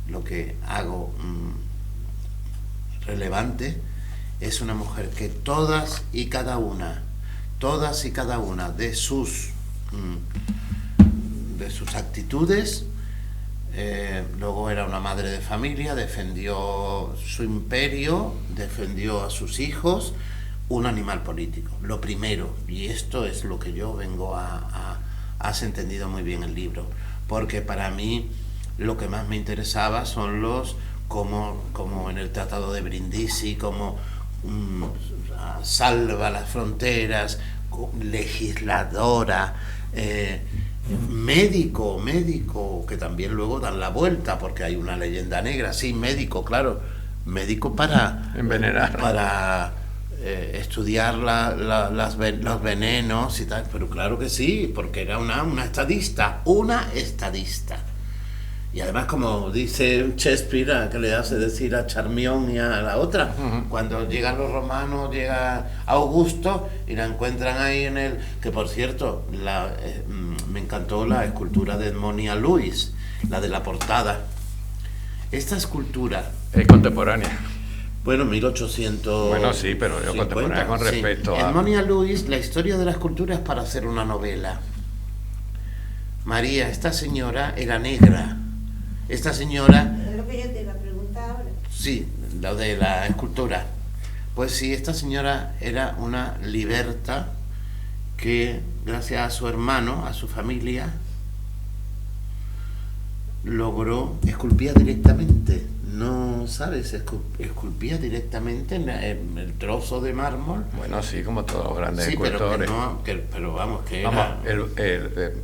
lo que hago relevante, es una mujer que todas y cada una de sus actitudes, luego era una madre de familia, defendió su imperio, defendió a sus hijos, un animal político, lo primero, y esto es lo que yo vengo has entendido muy bien el libro, porque para mí lo que más me interesaba son como en el Tratado de Brindisi, como salva las fronteras, legisladora, médico, que también luego dan la vuelta, porque hay una leyenda negra, sí, médico, claro, médico para Envenenar. para estudiar los venenos y tal, pero claro que sí, porque era una estadista, y además, como dice Shakespeare, que le hace decir a Charmión y a la otra, cuando llegan los romanos, llega Augusto y la encuentran ahí en el... Que por cierto, me encantó la escultura de Edmonia Lewis, la de la portada. Esta escultura... Es contemporánea. Bueno, 1800... Bueno, sí, pero yo contemporánea con respecto a... Edmonia Lewis, la historia de la escultura es para hacer una novela. María, esta señora era negra. Esta señora... Es lo que yo te iba a preguntar ahora. Sí, lo de la escultura. Pues sí, esta señora era una liberta que, gracias a su hermano, a su familia, logró esculpir directamente. No, ¿sabes? Esculpía directamente en el trozo de mármol. Bueno, sí, como todos los grandes Sí, escultores. pero vamos, que era... Vamos,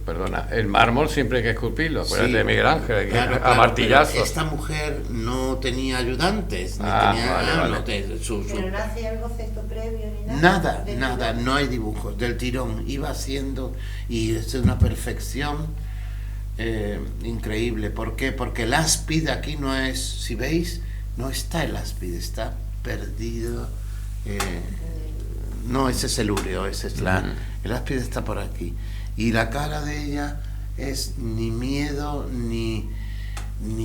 perdona, el mármol siempre hay que esculpirlo. Acuérdate Sí, de Miguel Ángel, claro, a martillazos. pero esta mujer no tenía ayudantes, ni Ah, tenía vale, nada, vale. Pero no hacía el boceto previo ni nada. nada, no hay dibujos, del tirón, iba haciendo, y es de una perfección increíble. ¿Por qué? Porque el áspide aquí no es, si veis, no está el áspide, está perdido. No, ese es el úreo, ese es el áspide está por aquí. Y la cara de ella es ni miedo, ni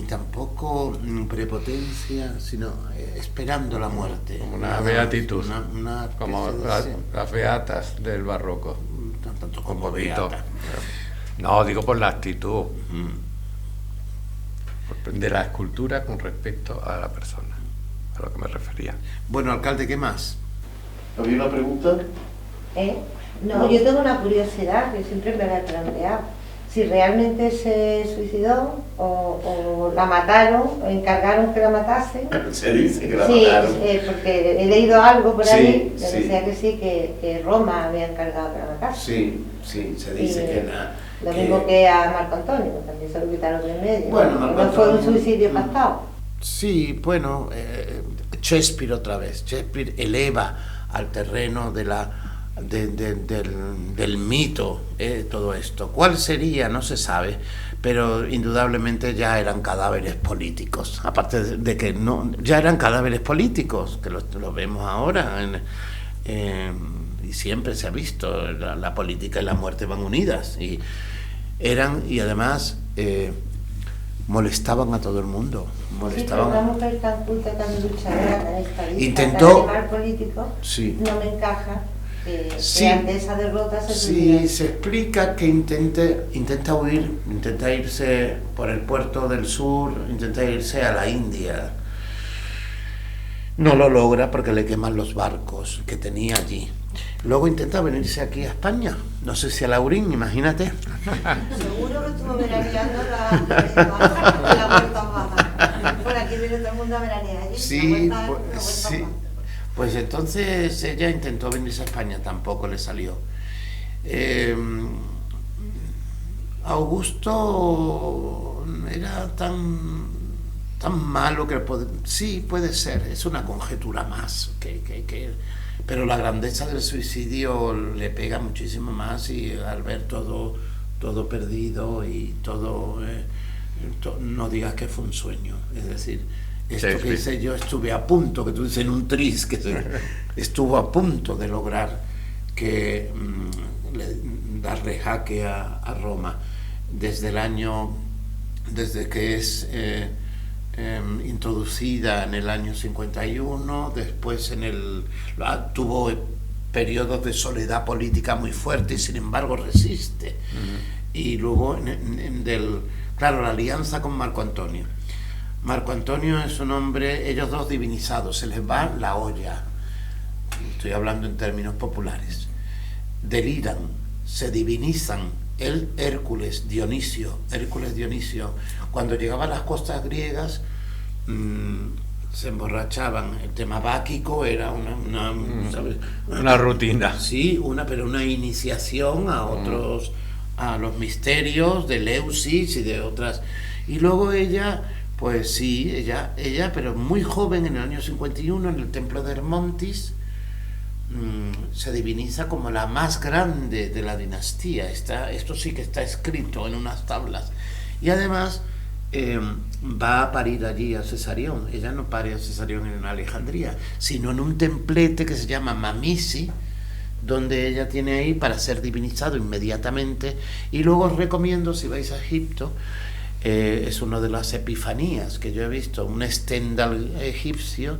tampoco prepotencia, sino esperando la muerte. Como una beatitud. Una Como especie de- las beatas del barroco. tanto Un como poquito. beata. No, digo por la actitud Mm. de la escultura con respecto a la persona, a lo que me refería. Bueno, alcalde, ¿qué más? ¿Había una pregunta? No, yo tengo una curiosidad que siempre me la he planteado. Si realmente se suicidó o la mataron, o encargaron que la matasen. Se dice que la Sí, mataron. porque he leído algo por Sí, ahí que sí. decía que sí, que Roma había encargado que la matasen. Sí, se dice Y que Lo mismo que a Marco Antonio, que también se lo quitaron de en medio. Bueno, Marco no fue un Antonio, suicidio pactado. Sí, bueno, Shakespeare otra vez. Shakespeare eleva al terreno del mito todo esto. ¿Cuál sería? No se sabe, pero indudablemente ya eran cadáveres políticos. Aparte de que no, ya eran cadáveres políticos, que lo vemos ahora. Y siempre se ha visto, la política y la muerte van unidas. Y además molestaban a todo el mundo. Sí, pero una mujer tan culta, tan luchadora, tan estadista, Intentó- tan animal político, Sí. no me encaja Sí. que ante esa derrota se Sí, suicide. se explica que intenta huir, intenta irse por el puerto del sur, intenta irse a la India. No lo logra porque le queman los barcos que tenía allí. Luego intenta venirse aquí a España, no sé si a Laurín, imagínate. Seguro que estuvo veraneando la vuelta mundo a veranear allí. Sí, sí. Pues entonces ella intentó venirse a España, tampoco le salió. Augusto era tan malo que sí, puede ser, es una conjetura más, pero la grandeza del suicidio le pega muchísimo más, y al ver todo perdido y todo, no digas que fue un sueño, es decir, esto que hice yo, estuve a punto, que tú dices en un tris, estuvo a punto de lograr que darle jaque a Roma, desde que es introducida en el año 51, después tuvo periodos de soledad política muy fuerte y sin embargo resiste. Y luego claro, la alianza con Marco Antonio. Marco Antonio es un hombre, ellos dos divinizados, se les va la olla, estoy hablando en términos populares, deliran, se divinizan. El Hércules Dionisio, cuando llegaba a las costas griegas, se emborrachaban. El tema báquico era una rutina. Sí, pero una iniciación a otros, a los misterios de Eleusis y de otras. Y luego ella, pues sí, ella, pero muy joven, en el año 51, en el templo de Hermontis, se diviniza como la más grande de la dinastía. Esto sí que está escrito en unas tablas. Y además va a parir allí a Cesarión. Ella no pare a Cesarión en Alejandría, sino en un templete que se llama Mamisi, donde ella tiene ahí para ser divinizado inmediatamente. Y luego os recomiendo, si vais a Egipto, es una de las epifanías que yo he visto, un estendal egipcio,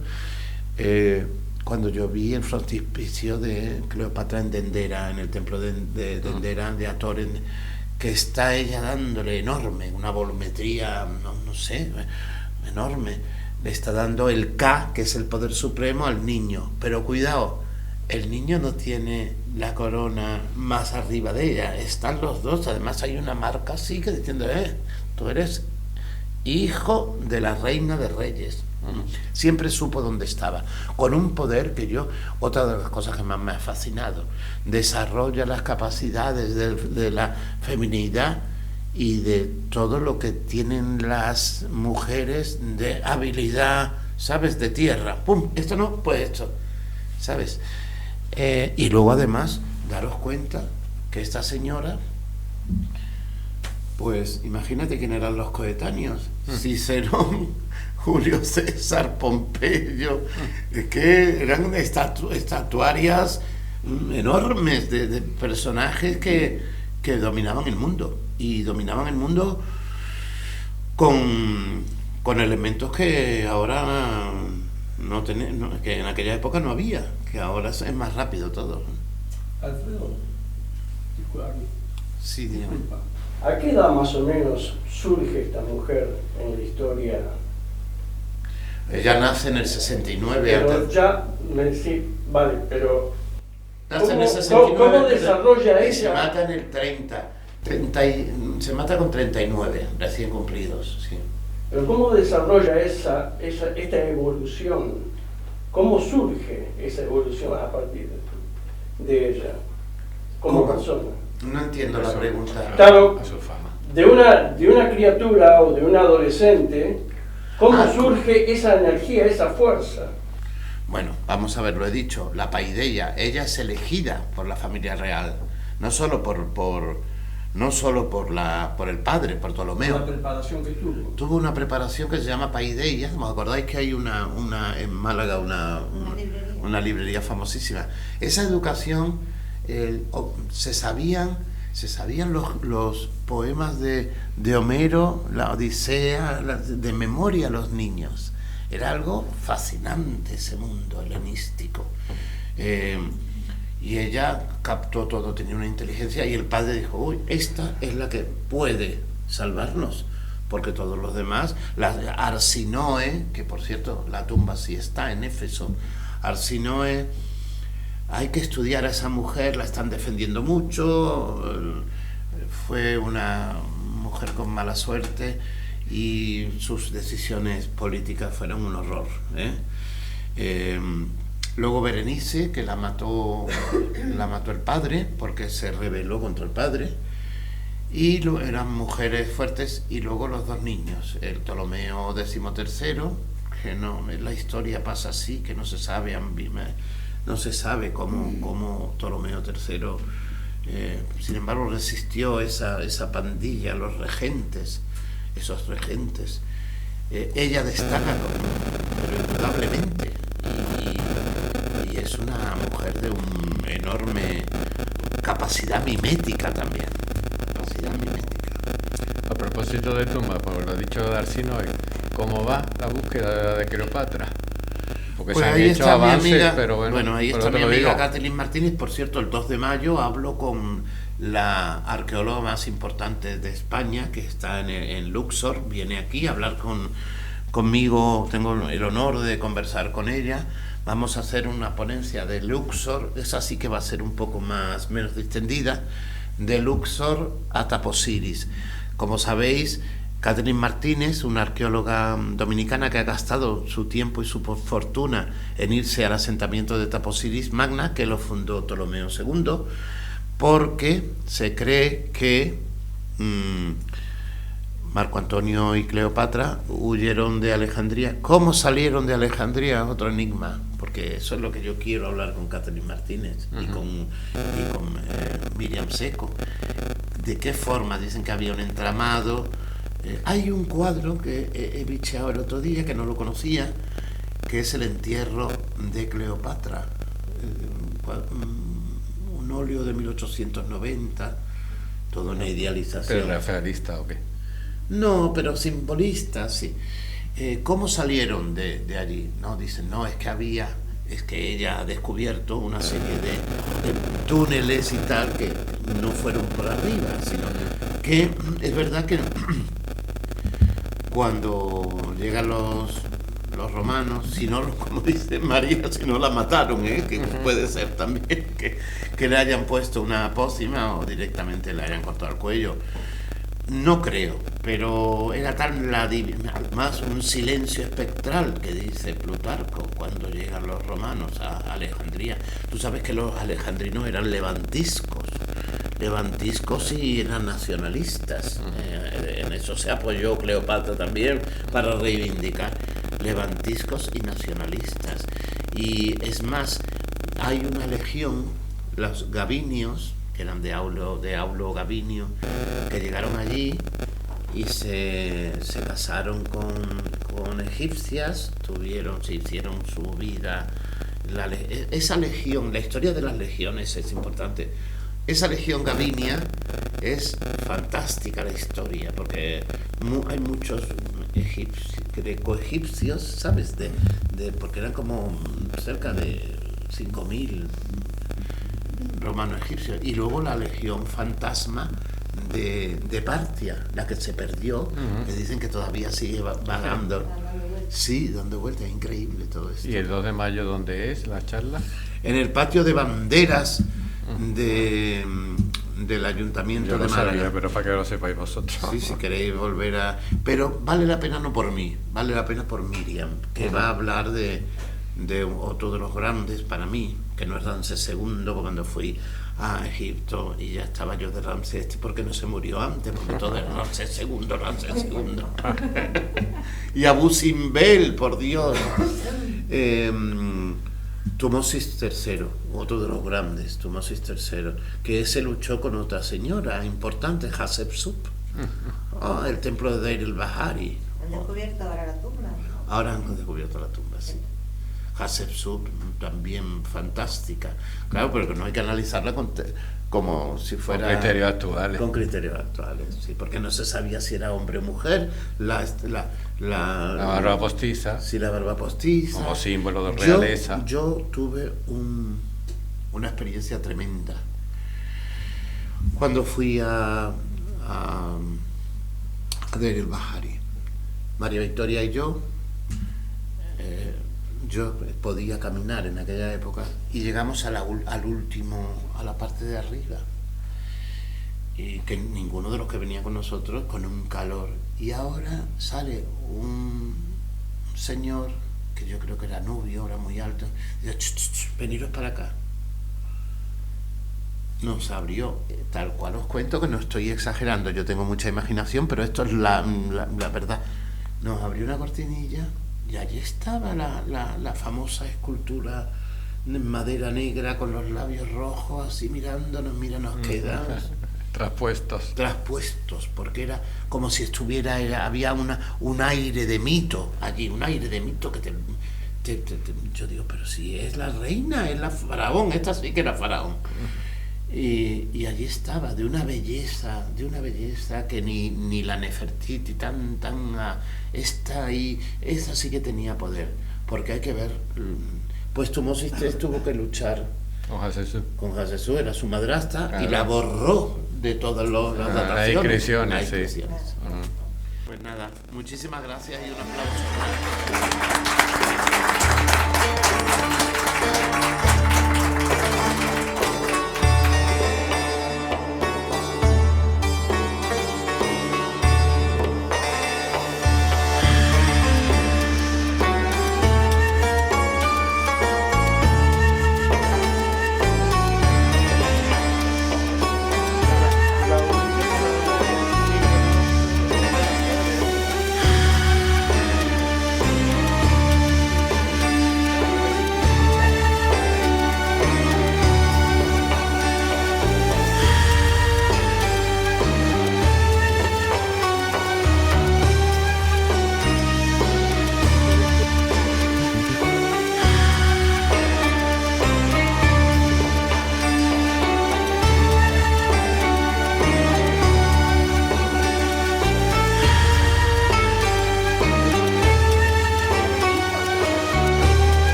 cuando yo vi el frontispicio de Cleopatra en Dendera, en el templo de Dendera, de Hathor, que está ella dándole enorme, una volumetría, no sé, enorme, le está dando el K, que es el poder supremo, al niño. Pero cuidado, el niño no tiene la corona más arriba de ella, están los dos. Además hay una marca así que diciendo, tú eres hijo de la reina de reyes. Siempre supo dónde estaba, con un poder que otra de las cosas que más me ha fascinado, desarrolla las capacidades de la feminidad y de todo lo que tienen las mujeres de habilidad, ¿sabes? De tierra, pum, esto no, pues esto, ¿sabes? Y luego además, daros cuenta que esta señora, pues imagínate quién eran los coetáneos, Cicerón, Julio César, Pompeyo, que eran estatuarias enormes de personajes que dominaban el mundo, y dominaban el mundo con elementos que ahora que en aquella época no había, que ahora es más rápido todo. Alfredo, sí, dígame. ¿A qué edad más o menos surge esta mujer en la historia? Ella nace en el 69. Pero sí, vale, pero nace en el 69, ¿cómo desarrolla ella? Se mata en el 30 se mata con 39 recién cumplidos, sí. Pero ¿cómo desarrolla esta evolución? ¿Cómo surge esa evolución a partir de ella como persona? No entiendo la pregunta. Claro, de una criatura o de un adolescente, ¿cómo surge esa energía, esa fuerza? Bueno, vamos a ver, lo he dicho, la paideia, ella es elegida por la familia real, no solo por el padre, por Ptolomeo. La preparación que tuvo. Tuvo una preparación que se llama paideia. ¿Os acordáis que hay una en Málaga, una librería famosísima? Esa educación, se sabían los poemas de Homero, la Odisea, de memoria a los niños. Era algo fascinante ese mundo helenístico. Y ella captó todo, tenía una inteligencia, y el padre dijo, uy, esta es la que puede salvarnos, porque todos los demás, Arsinoe, que por cierto la tumba sí está en Éfeso, Arsinoe, hay que estudiar a esa mujer, la están defendiendo mucho, fue una mujer con mala suerte, y sus decisiones políticas fueron un horror, luego Berenice, que la mató el padre porque se rebeló contra el padre, y eran mujeres fuertes, y luego los dos niños, el Ptolomeo XIII, que no, la historia pasa así, que no se sabe cómo Ptolomeo III, sin embargo, resistió esa pandilla, esos regentes. Ella destaca pero indudablemente, y es una mujer de una enorme capacidad mimética también. A propósito de tumbas, por lo dicho de Arsinoe, ¿cómo va la búsqueda de Cleopatra? Porque pues se han ahí hecho está avances, mi amiga, pero bueno, ahí está mi amiga Kathleen Martínez. Por cierto, el 2 de mayo hablo con la arqueóloga más importante de España, que está en Luxor, viene aquí a hablar conmigo, tengo el honor de conversar con ella. Vamos a hacer una ponencia de Luxor, esa sí que va a ser un poco menos distendida, de Luxor a Taposiris. Como sabéis, Kathleen Martínez, una arqueóloga dominicana que ha gastado su tiempo y su fortuna en irse al asentamiento de Taposiris Magna, que lo fundó Ptolomeo II, porque se cree que Marco Antonio y Cleopatra huyeron de Alejandría. ¿Cómo salieron de Alejandría? Otro enigma, porque eso es lo que yo quiero hablar con Kathleen Martínez y con Miriam Seco. ¿De qué forma? Dicen que había un entramado. Hay un cuadro que he bicheado el otro día, que no lo conocía, que es el entierro de Cleopatra. Un óleo de 1890, toda una idealización. ¿Pero rafaelista o qué? No, pero simbolista, sí. ¿Cómo salieron de allí? No, dicen, no, es que ella ha descubierto una serie de túneles y tal, que no fueron por arriba, sino que es verdad que cuando llegan los romanos, si no, como dice María, si no la mataron, que puede ser también que le hayan puesto una pócima o directamente le hayan cortado el cuello. No creo, pero era tan además un silencio espectral, que dice Plutarco, cuando llegan los romanos a Alejandría. Tú sabes que los alejandrinos eran levantiscos y eran nacionalistas. En eso se apoyó Cleopatra también para reivindicar, levantiscos y nacionalistas. Y es más, hay una legión, los gabinios, que eran de Aulo Gabinio, que llegaron allí y se casaron con egipcias, se hicieron su vida. Esa legión, la historia de las legiones es importante. Esa legión gabinia es fantástica, la historia, porque hay muchos greco-egipcios, ¿sabes? Porque eran como cerca de 5.000 romano-egipcios, y luego la legión fantasma de Partia, la que se perdió, que dicen que todavía sigue vagando, sí, dando vueltas. Es increíble todo esto. ¿Y el 2 de mayo dónde es la charla? En el patio de banderas del Ayuntamiento de Málaga. Sabía, pero para que lo sepáis vosotros. Sí, si queréis volver pero vale la pena no por mí, vale la pena por Miriam, que va a hablar de otro de los grandes para mí, que no es Ramsés II, cuando fui a Egipto y ya estaba yo de Ramsés porque no se murió antes, porque todo es Ramsés II. Y Abu Simbel, por Dios. Tumosis III, otro de los grandes, Tumosis III, que ese luchó con otra señora importante, Hatshepsut. El templo de Deir el-Bahari. ¿Han descubierto ahora la tumba? Ahora han descubierto la tumba, sí. Hatshepsut también fantástica, claro, pero que no hay que analizarla como si fuera con criterios actuales. Con criterios actuales, sí, porque no se sabía si era hombre o mujer. La barba postiza. Sí, la barba postiza. Como símbolo de realeza. Yo tuve una experiencia tremenda cuando fui a Deir el-Bahari. María Victoria y yo podía caminar en aquella época y llegamos a la parte de arriba, y que ninguno de los que venía con nosotros, con un calor Y ahora sale un señor, que yo creo que era nubio, era muy alto, y dice, veniros para acá. Nos abrió, tal cual os cuento, que no estoy exagerando, yo tengo mucha imaginación, pero esto es la verdad. Nos abrió una cortinilla y allí estaba la famosa escultura en madera negra con los labios rojos, así mirándonos, mira, nos quedamos traspuestos, porque era como si había un aire de mito allí, un aire de mito que yo digo, pero si es la reina, es la faraón, esta sí que era faraón. Y allí estaba, de una belleza que ni la Nefertiti esta sí que tenía poder, porque hay que ver, pues Tutmosis III tuvo que luchar con Hatshepsut, era su madrastra, claro. Y la borró de todas las dataciones. Hay inscripciones, sí. Pues nada, muchísimas gracias y un aplauso.